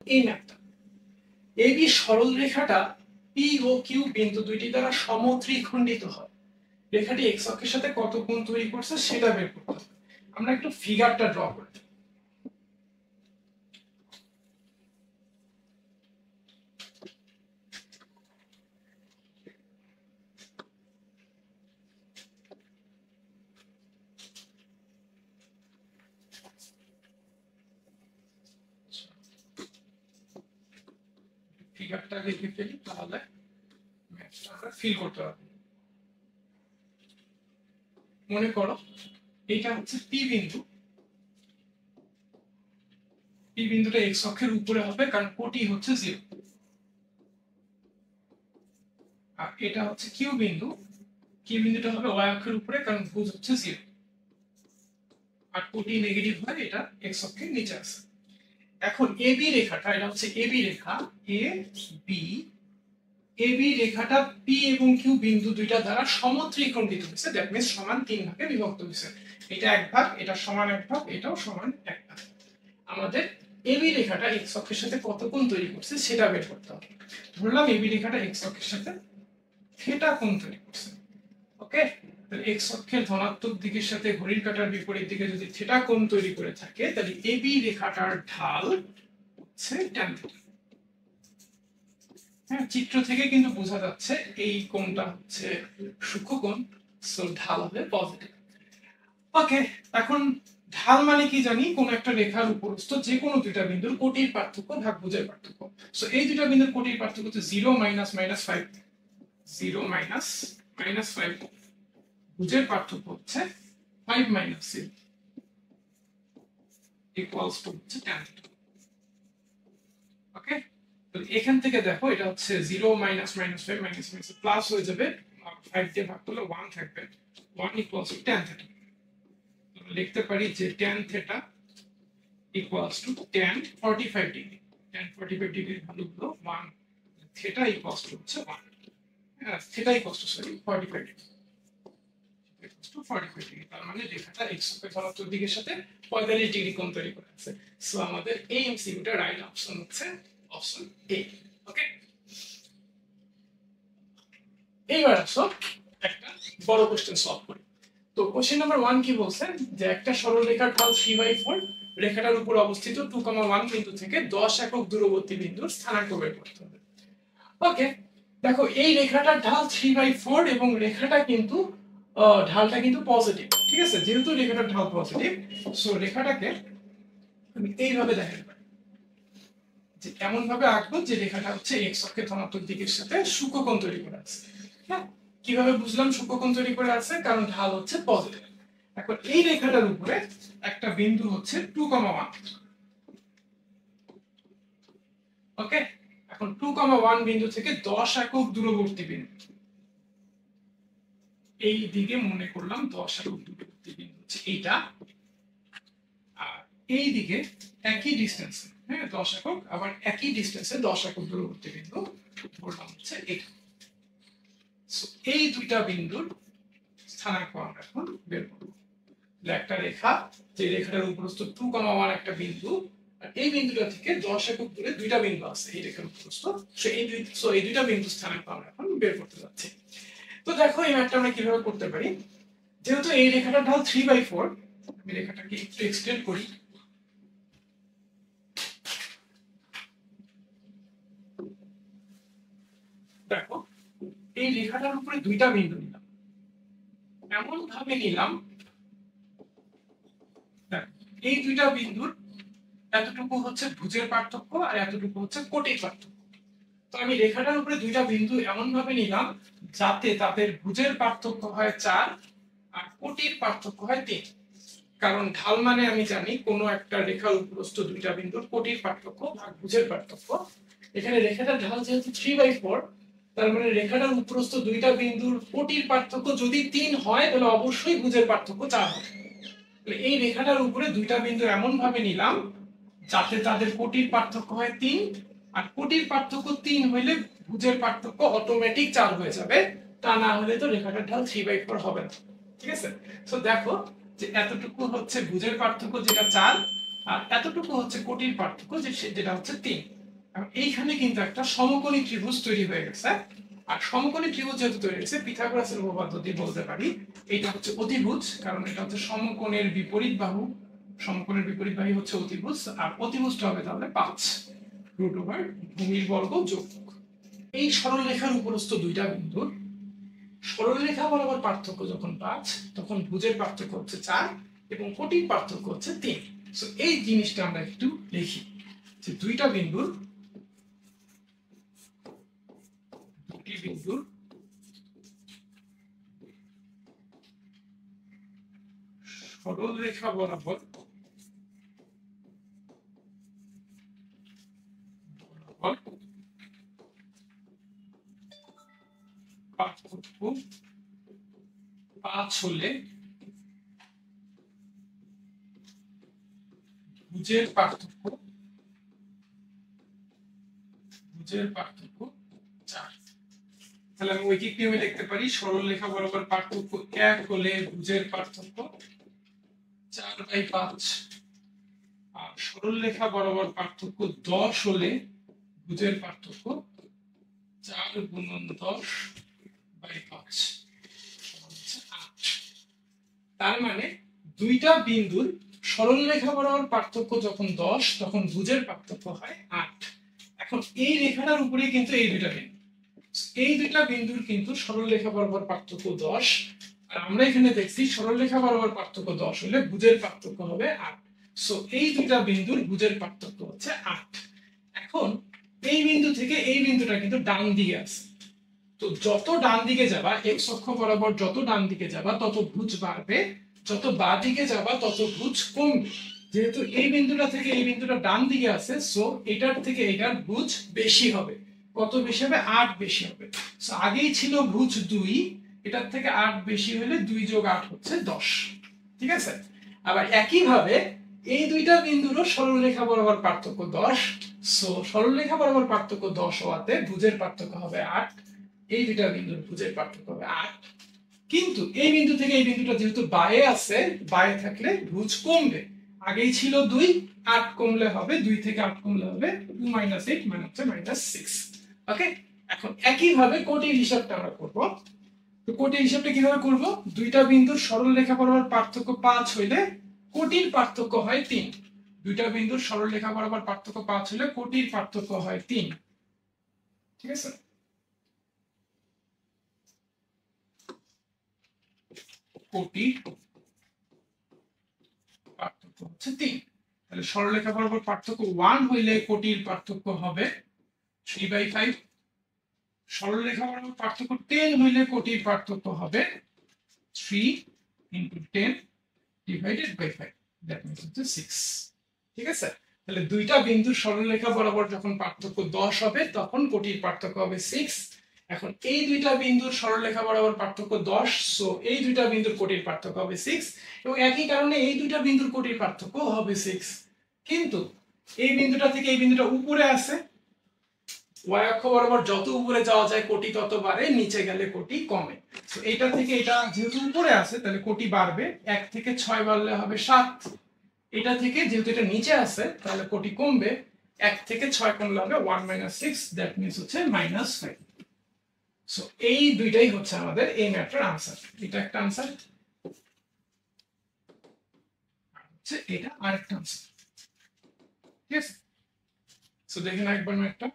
এই ম্যাপটা এবি সরল রেখাটা পি ও কিউ বিন্দু দুইটি দ্বারা সমত্রিখণ্ডিত হয়। রেখাটি এক্স অক্ষের সাথে কত কোণ তৈরি করছে সেটা বের করতে হবে। আমরা একটু ফিগারটা ড্র করি। ফিগারটা লিখে ফেলি, তাহলে ম্যাথটা আমরা ফিল করতে পারবো। মনে করো এটা হচ্ছে পি বিন্দু, পি বিন্দুটা এক্স অক্ষের উপরে হবে কারণ কোটি হচ্ছে 0। আর এটা হচ্ছে কিউ বিন্দু, কিউ বিন্দুটা হবে ওয়াই অক্ষের উপরে কারণ ভুজ হচ্ছে 0। আর কোটি নেগেটিভ হয়, এটা এক্স অক্ষের নিচে আছে। এখন এবি রেখাটা, এটা হচ্ছে AB Rekha, A B, AB রেখাটা পি এবং কিউ বিন্দু দুইটা দ্বারা সমত্রিখণ্ডিত হয়েছে, দ্যাট মিন্স সমান 3 ভাগে বিভক্ত হয়েছে। এটা এক ভাগ, এটা সমান এক ভাগ, এটাও সমান এক ভাগ। আমাদের এবি রেখাটা এক্স অক্ষের সাথে কত কোণ তৈরি করছে সেটা বের করতে হবে। ধরলাম এবি রেখাটা এক্স অক্ষের সাথে থিটা কোণ তৈরি করছে। ওকে, তাহলে এক্স অক্ষের ধনাত্মক দিকের সাথে ঘড়ির কাঁটার বিপরীত দিকে যদি থিটা কোণ তৈরি করে থাকে, তাহলে এবি রেখাটার ঢাল হচ্ছে ট্যান থিটা। হ্যাঁ, চিত্র থেকে কিন্তু বোঝা যাচ্ছে এই কোণটা হচ্ছে সূক্ষ্ম কোণ, সো ঢাল হবে পজিটিভ। ওকে, এখন ঢাল মানে কি জানি, কোন একটা রেখার উপরস্থ যে কোনো দুইটা বিন্দুর কোটির পার্থক্য ভাগ ভুজের পার্থক্য। সো এই দুইটা বিন্দুর কোটির পার্থক্য হচ্ছে 0 মাইনাস মাইনাস 5, 0 মাইনাস মাইনাস 5, ভুজের পার্থক্য হচ্ছে 5 মাইনাস 0 ইকুয়ালস টু হচ্ছে tan থিটা। ওকে, তো এখান থেকে দেখো এটা হচ্ছে 0 minus minus 5 minus minus plus হয়ে যাবে, 5 দিয়ে ভাগ করলে 1 থাকবে, 1 ইকুয়ালস টু tan থিটা। লিখতে পারি যে tan theta equals to tan 45 degree. tan 45 ডিগ্রির ভ্যালু হলো 1, থিটা equals to হচ্ছে 1, হ্যাঁ theta equals to 45 degree, equals to 45 degree. তার মানে রেখাটা x অক্ষের ধনাত্মক দিকের সাথে 45 ডিগ্রি কোণ তৈরি করে আছে। সো আমাদের এই এমসিকিউটা রাইট অপশন হচ্ছে অপশন এ। ওকে, এইবার আসো একটা বড় কোশ্চেন সলভ করি। তো কোশ্চেন নাম্বার 1 কি বলছে, যে একটা সরল রেখার ঢাল 3/4, রেখাটার উপর অবস্থিত 2,1 বিন্দু থেকে 10 একক দূরবর্তী বিন্দুর স্থানাঙ্ক বের করতে হবে। ওকে, দেখো এই রেখাটার ঢাল 3/4 এবং রেখাটা কিন্তু ঢালটা কিন্তু পজিটিভ, ঠিক আছে। যেহেতু রেখাটার ঢাল পজিটিভ, সো রেখাটাকে আমি এইভাবে দেখাতে পারি, যে এমন ভাবে আঁকবো যে রেখাটা হচ্ছে এক্স অক্ষের ধনাত্মক দিকের সাথে সূক্ষ্মকোণ তৈরি করে আছে। হ্যাঁ, কিভাবে বুঝলাম সূক্ষ্মকোণ তৈরি করে আছে, কারণ ঢাল হচ্ছে পজিটিভ। এখন এই রেখাটার উপরে একটা বিন্দু হচ্ছে 2,1। ওকে, এখন 2,1 বিন্দু থেকে 10 একক দূরবর্তী বিন্দু, এই দিকে মনে করলাম 10 একক দূরবর্তী বিন্দু হচ্ছে এইটা, আর এই দিকে একই ডিসটেন্স, হ্যাঁ 10 একক, আবার একই ডিসটেন্সে 10 একক দূরবর্তী বিন্দু ধরলাম হচ্ছে এটা। সো এই দুইটা বিন্দুর স্থানাঙ্ক আমরা এখন বের করব। একটা রেখা, যে রেখাটার উপরস্থ 2,1 একটা বিন্দু, আর এই বিন্দুটা থেকে 10 একক দূরে দুইটা বিন্দু আছে এই রেখার উপরস্থ, সো এই দুইটা বিন্দু স্থানাঙ্ক আমরা এখন বের করতে যাচ্ছি। তো দেখো এই ম্যাথটা আমরা কিভাবে করতে পারি, যেহেতু এই রেখাটার ঢাল 3/4, আমি রেখাটাকে একটু এক্সটেন্ড করি। দেখো এই রেখাটার উপরে দুইটা বিন্দু নিলাম, এমন ভাবে নিলাম এই দুইটা বিন্দুর এতটুকু হচ্ছে ভুজের পার্থক্য আর এতটুকু হচ্ছে কোটির পার্থক্য। তো আমি রেখাটার উপরে দুইটা বিন্দু এমন ভাবে নিলাম যাতে তাদের ভুজের পার্থক্য হয় 4 আর কোটির পার্থক্য হয় 3। কারণ ঢাল মানে আমি জানি কোনো একটা রেখার উপরস্থ দুইটা বিন্দুর কোটির পার্থক্য ভাগ ভুজের পার্থক্য। এখানে রেখাটার ঢাল যেহেতু 3/4, তার মানে রেখাটার উপরস্থ দুইটা বিন্দুর কোটির পার্থক্য যদি 3 হয়, তাহলে অবশ্যই ভুজের পার্থক্য 4 হবে। এই রেখাটার উপরে দুইটা বিন্দু এমন ভাবে নিলাম যাতে তাদের কোটির পার্থক্য হয় 3, আর কোটির পার্থক্য 3 হইলে ভুজের পার্থক্য অটোমেটিক 4 হয়ে যাবে, তা না হলে তো রেখাটার ঢাল 3/4 হবে না। ঠিক আছে, সো দেখো যে এতটুকু হচ্ছে ভুজের পার্থক্য যেটা 4, আর এতটুকু হচ্ছে কোটির পার্থক্য, যেটা হচ্ছে 3। এইখানে কিন্তু একটা সমকোণী ত্রিভুজ তৈরি হয়ে গেছে। আর সমকোণী ত্রিভুজ যেহেতু তৈরি হয়েছে, পিথাগোরাসের উপপাদ্য দিয়ে বলতে পারি এটা হচ্ছে অতিভুজ, কারণ এটা হচ্ছে সমকোণের বিপরীত বাহু। সমকোণের বিপরীত বাহু হচ্ছে অতিভুজ, আর অতিভুজটা হবে তাহলে 5 √ ভূমির বর্গ যোগ। এই সরলরেখার উপরস্থ দুইটা বিন্দুর সরলরেখা বরাবর পার্থক্য যখন 5, তখন ভুজের পার্থক্য হচ্ছে 4 এবং কোটির পার্থক্য হচ্ছে 3। সো এই জিনিসটা আমরা একটু লিখি যে দুটি বিন্দুর সরলরেখা বরাবর পার্থক্য 5 হলে ভুজের পার্থক্য 4। তাহলে আমি ঐকিক নিয়মে লিখতে পারি সরলরেখা বরাবর পার্থক্য 1 হলে ভুজের পার্থক্য 4/5, আর সরলরেখা বরাবর পার্থক্য 10 হলে ভুজের পার্থক্য 4 × 10/5 8। তার মানে দুইটা বিন্দুর সরলরেখা বরাবর পার্থক্য যখন 10, তখন ভুজের পার্থক্য হয় 8। এখন এই রেখাটার উপরে কিন্তু এই দুইটা বিন্দুর কিন্তু সরলরেখা বরাবর পার্থক্য 10, আর আমরা এখানে দেখছি সরলরেখা বরাবর পার্থক্য 10 হলে ভুজের পার্থক্য হবে 8। সো এই দুইটা বিন্দুর ভুজের পার্থক্য হচ্ছে 8। এখন এই বিন্দু থেকে এই বিন্দুটা কিন্তু ডান দিকে আছে, তো যত ডান দিকে যাবা, এক্স অক্ষ বরাবর যত ডান দিকে যাবা তত ভুজ বাড়বে, যত বাঁ দিকে যাবা তত ভুজ কমবে। যেহেতু এই বিন্দুটা থেকে এই বিন্দুটা ডান দিকে আছে, সো এটার থেকে এটার ভুজ বেশি হবে। কত বেশি হবে? 8 বেশি হবে। সো আগেই ছিল ভুজ 2, এটার থেকে 8 বেশি হলে 2 + 8 হচ্ছে 10। ঠিক আছে? আবার একই ভাবে এই দুইটা বিন্দুরও সরলরেখা বরাবর পার্থক্য 10, সো সরলরেখা বরাবর পার্থক্য 10 হওয়াতে ভুজের পার্থক্য হবে 8। এই দুইটা বিন্দুর ভুজের পার্থক্য হবে 8। কিন্তু এই বিন্দু থেকে এই বিন্দুটা যেহেতু বায়ে আছে, বায়ে থাকলে ভুজ কমবে। আগেই ছিল 2, 8 কমলে হবে 2 থেকে 8 কমলে হবে 2 - 8 মানে হচ্ছে -6। ওকে, এখন একই ভাবে কোটির হিসাবটা আমরা করব। তো কোটির হিসাবটা কিভাবে করব? দুইটা বিন্দুর সরলরেখা বরাবর পার্থক্য 5 হইলে কোটির পার্থক্য হয় 3। দুইটা বিন্দুর সরলরেখা বরাবর পার্থক্য 5 হলে কোটির পার্থক্য হয় 3। ঠিক আছে? কোটির পার্থক্য হচ্ছে 3। তাহলে সরলরেখা বরাবর পার্থক্য 1 হইলে কোটির পার্থক্য হবে 3/5। সরলরেখা বরাবর পার্থক্য 10 হইলে কোটির পার্থক্য হবে 3 × 10 / 5, দ্যাট মিন্স হচ্ছে 6। ঠিক আছে? তাহলে দুইটা বিন্দুর সরলরেখা বরাবর যখন পার্থক্য 10 হবে, তখন কোটির পার্থক্য হবে 6। এখন এই দুইটা বিন্দুর সরলরেখা বরাবর পার্থক্য 10, সো এই দুইটা বিন্দুর কোটির পার্থক্য হবে 6, এবং একই কারণে এই দুইটা বিন্দুর কোটির পার্থক্য হবে 6। কিন্তু এই বিন্দুটা থেকে এই বিন্দুটা উপরে আছে, ওয়াই অক্ষ বরাবর যত উপরে যাওয়া যায় কোটি তত বাড়ে, নিচে গেলে কোটি কমে। তো এটা থেকে এটা যেহেতু উপরে আছে, তাহলে কোটি বাড়বে। 1 থেকে 6 বাড়লে হবে 7। এটা থেকে যেহেতু এটা নিচে আছে, তাহলে কোটি কমবে। 1 থেকে 6 কমলে হবে 1 - 6, দ্যাট মিন্স হচ্ছে -5। সো এই দুইটাই হচ্ছে আমাদের এই ম্যাথটার আনসার। এটা একটা আনসার, আর হচ্ছে এটা আরেকটা আনসার। ঠিক আছে? সো দেখেন একবার ম্যাথটা।